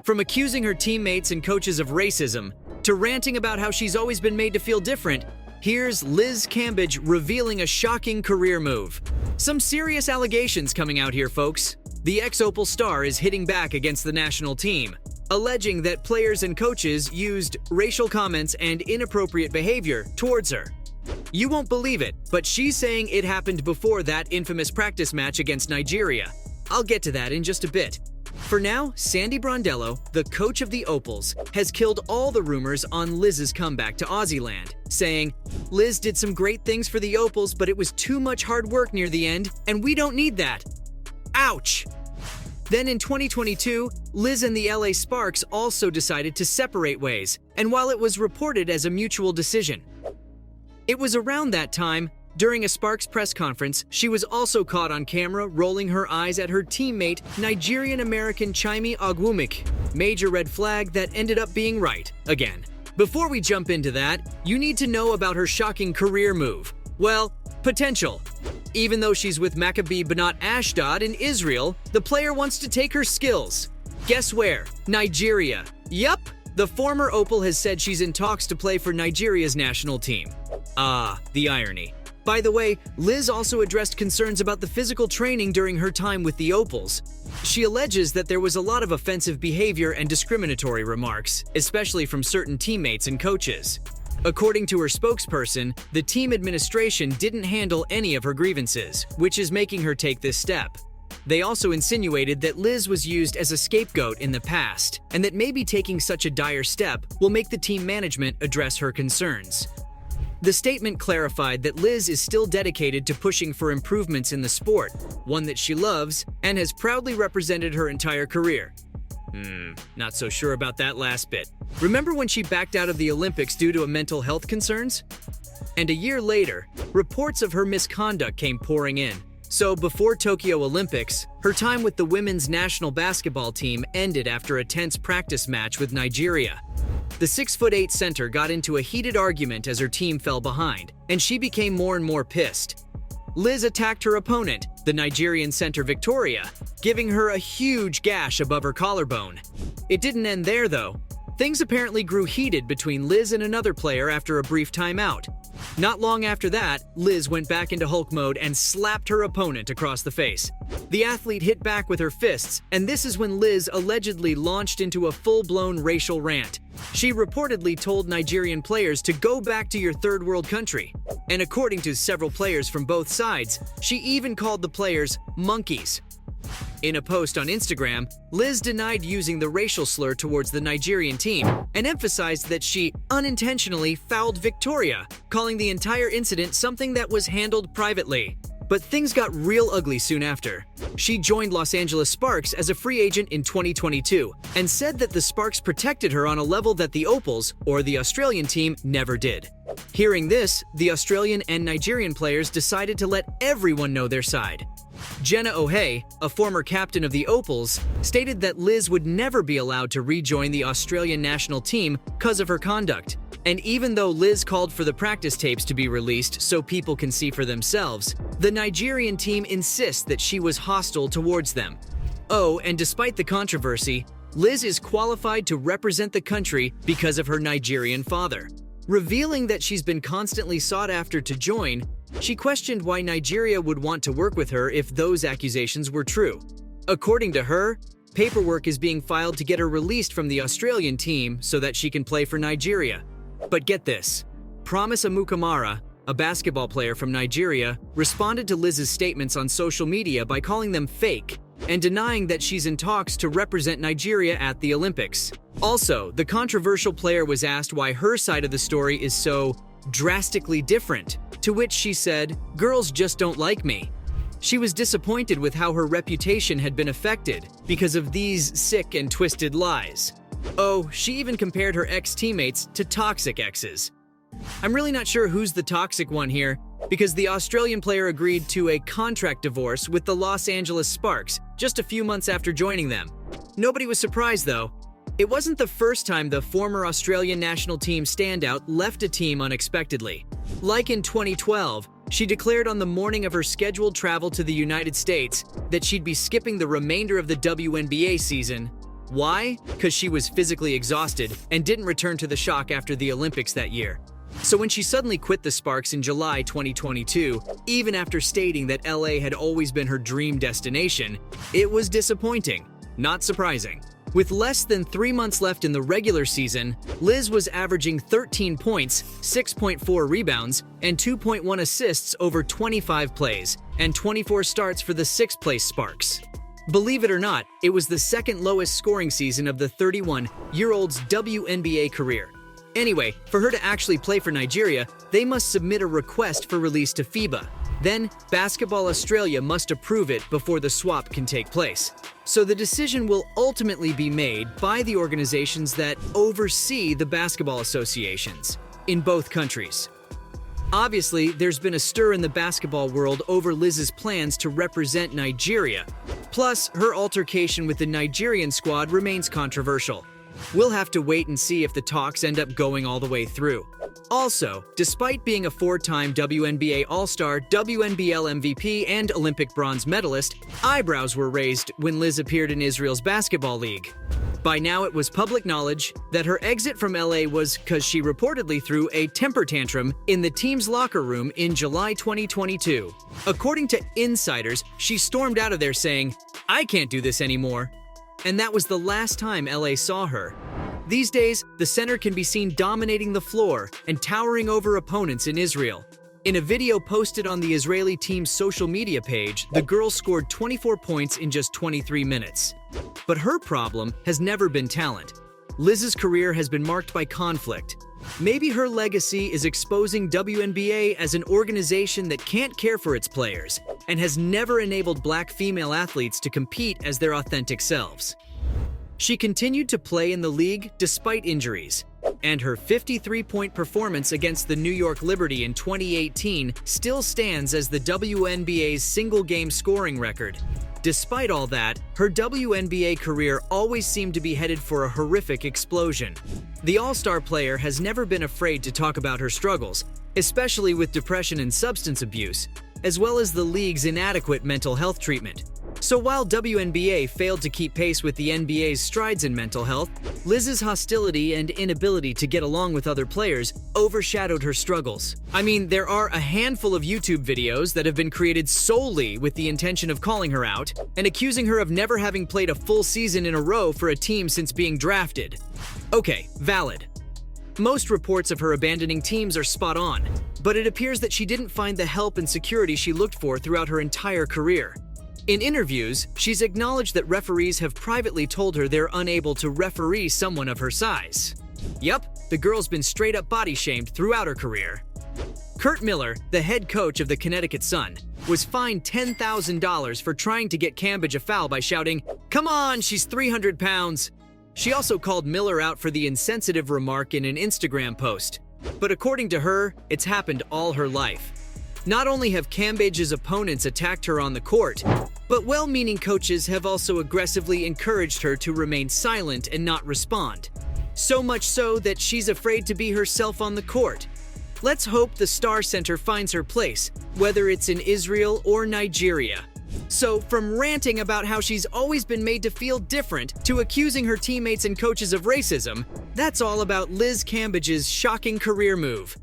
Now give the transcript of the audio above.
From accusing her teammates and coaches of racism, to ranting about how she's always been made to feel different, here's Liz Cambage revealing a shocking career move. Some serious allegations coming out here, folks. The ex-Opal star is hitting back against the national team, alleging that players and coaches used racial comments and inappropriate behavior towards her. You won't believe it, but she's saying it happened before that infamous practice match against Nigeria. I'll get to that in just a bit. For now, Sandy Brondello, the coach of the Opals, has killed all the rumors on Liz's comeback to Aussieland, saying, "Liz did some great things for the Opals, but it was too much hard work near the end, and we don't need that." Ouch! Then in 2022, Liz and the LA Sparks also decided to separate ways, and while it was reported as a mutual decision, it was around that time, during a Sparks press conference, she was also caught on camera rolling her eyes at her teammate, Nigerian-American Chime Ogwumike. Major red flag that ended up being right, again. Before we jump into that, you need to know about her shocking career move. Well, potential. Even though she's with Maccabi Banat Ashdod in Israel, the player wants to take her skills. Guess where? Nigeria. Yup, the former Opal has said she's in talks to play for Nigeria's national team. Ah, the irony. By the way, Liz also addressed concerns about the physical training during her time with the Opals. She alleges that there was a lot of offensive behavior and discriminatory remarks, especially from certain teammates and coaches. According to her spokesperson, the team administration didn't handle any of her grievances, which is making her take this step. They also insinuated that Liz was used as a scapegoat in the past, and that maybe taking such a dire step will make the team management address her concerns. The statement clarified that Liz is still dedicated to pushing for improvements in the sport, one that she loves and has proudly represented her entire career. Not so sure about that last bit. Remember when she backed out of the Olympics due to mental health concerns? And a year later, reports of her misconduct came pouring in. So before Tokyo Olympics, her time with the women's national basketball team ended after a tense practice match with Nigeria. The 6'8" center got into a heated argument as her team fell behind, and she became more and more pissed. Liz attacked her opponent, the Nigerian center Victoria, giving her a huge gash above her collarbone. It didn't end there, though. Things apparently grew heated between Liz and another player after a brief timeout. Not long after that, Liz went back into Hulk mode and slapped her opponent across the face. The athlete hit back with her fists, and this is when Liz allegedly launched into a full-blown racial rant. She reportedly told Nigerian players to go back to your third world country. And according to several players from both sides, she even called the players monkeys. In a post on Instagram, Liz denied using the racial slur towards the Nigerian team and emphasized that she unintentionally fouled Victoria, calling the entire incident something that was handled privately. But things got real ugly soon after. She joined Los Angeles Sparks as a free agent in 2022 and said that the Sparks protected her on a level that the Opals, or the Australian team, never did. Hearing this, the Australian and Nigerian players decided to let everyone know their side. Jenna O'Hay, a former captain of the Opals, stated that Liz would never be allowed to rejoin the Australian national team because of her conduct. And even though Liz called for the practice tapes to be released so people can see for themselves, the Nigerian team insists that she was hostile towards them. Oh, and despite the controversy, Liz is qualified to represent the country because of her Nigerian father. Revealing that she's been constantly sought after to join, she questioned why Nigeria would want to work with her if those accusations were true. According to her, paperwork is being filed to get her released from the Australian team so that she can play for Nigeria. But get this, Promise Amukamara, a basketball player from Nigeria, responded to Liz's statements on social media by calling them fake and denying that she's in talks to represent Nigeria at the Olympics. Also, the controversial player was asked why her side of the story is so drastically different, to which she said, "Girls just don't like me." She was disappointed with how her reputation had been affected because of these sick and twisted lies. Oh, she even compared her ex-teammates to toxic exes. I'm really not sure who's the toxic one here, because the Australian player agreed to a contract divorce with the Los Angeles Sparks just a few months after joining them. Nobody was surprised, though. It wasn't the first time the former Australian national team standout left a team unexpectedly. Like in 2012, she declared on the morning of her scheduled travel to the United States that she'd be skipping the remainder of the WNBA season Why? Because she was physically exhausted and didn't return to the shock after the Olympics that year. So when she suddenly quit the Sparks in July 2022, even after stating that LA had always been her dream destination, it was disappointing. Not surprising. With less than 3 months left in the regular season, Liz was averaging 13 points, 6.4 rebounds, and 2.1 assists over 25 plays, and 24 starts for the 6th-place Sparks. Believe it or not, it was the second lowest scoring season of the 31-year-old's WNBA career. Anyway, for her to actually play for Nigeria, they must submit a request for release to FIBA. Then, Basketball Australia must approve it before the swap can take place. So the decision will ultimately be made by the organizations that oversee the basketball associations in both countries. Obviously, there's been a stir in the basketball world over Liz's plans to represent Nigeria. Plus, her altercation with the Nigerian squad remains controversial. We'll have to wait and see if the talks end up going all the way through. Also, despite being a 4-time WNBA All-Star, WNBL MVP, and Olympic bronze medalist, eyebrows were raised when Liz appeared in Israel's basketball league. By now, it was public knowledge that her exit from LA was because she reportedly threw a temper tantrum in the team's locker room in July 2022. According to insiders, she stormed out of there saying, "I can't do this anymore." And that was the last time LA saw her. These days, the center can be seen dominating the floor and towering over opponents in Israel. In a video posted on the Israeli team's social media page, the girl scored 24 points in just 23 minutes. But her problem has never been talent. Liz's career has been marked by conflict. Maybe her legacy is exposing WNBA as an organization that can't care for its players and has never enabled black female athletes to compete as their authentic selves. She continued to play in the league despite injuries, and her 53-point performance against the New York Liberty in 2018 still stands as the WNBA's single-game scoring record. Despite all that, her WNBA career always seemed to be headed for a horrific explosion. The All-Star player has never been afraid to talk about her struggles, especially with depression and substance abuse, as well as the league's inadequate mental health treatment. So while WNBA failed to keep pace with the NBA's strides in mental health, Liz's hostility and inability to get along with other players overshadowed her struggles. I mean, there are a handful of YouTube videos that have been created solely with the intention of calling her out and accusing her of never having played a full season in a row for a team since being drafted. Okay, valid. Most reports of her abandoning teams are spot on, but it appears that she didn't find the help and security she looked for throughout her entire career. In interviews, she's acknowledged that referees have privately told her they're unable to referee someone of her size. Yup, the girl's been straight up body shamed throughout her career. Curt Miller, the head coach of the Connecticut Sun, was fined $10,000 for trying to get Cambage a foul by shouting, "Come on, she's 300 pounds." She also called Miller out for the insensitive remark in an Instagram post. But according to her, it's happened all her life. Not only have Cambage's opponents attacked her on the court, but well-meaning coaches have also aggressively encouraged her to remain silent and not respond. So much so that she's afraid to be herself on the court. Let's hope the Star Center finds her place, whether it's in Israel or Nigeria. So, from ranting about how she's always been made to feel different to accusing her teammates and coaches of racism, that's all about Liz Cambage's shocking career move.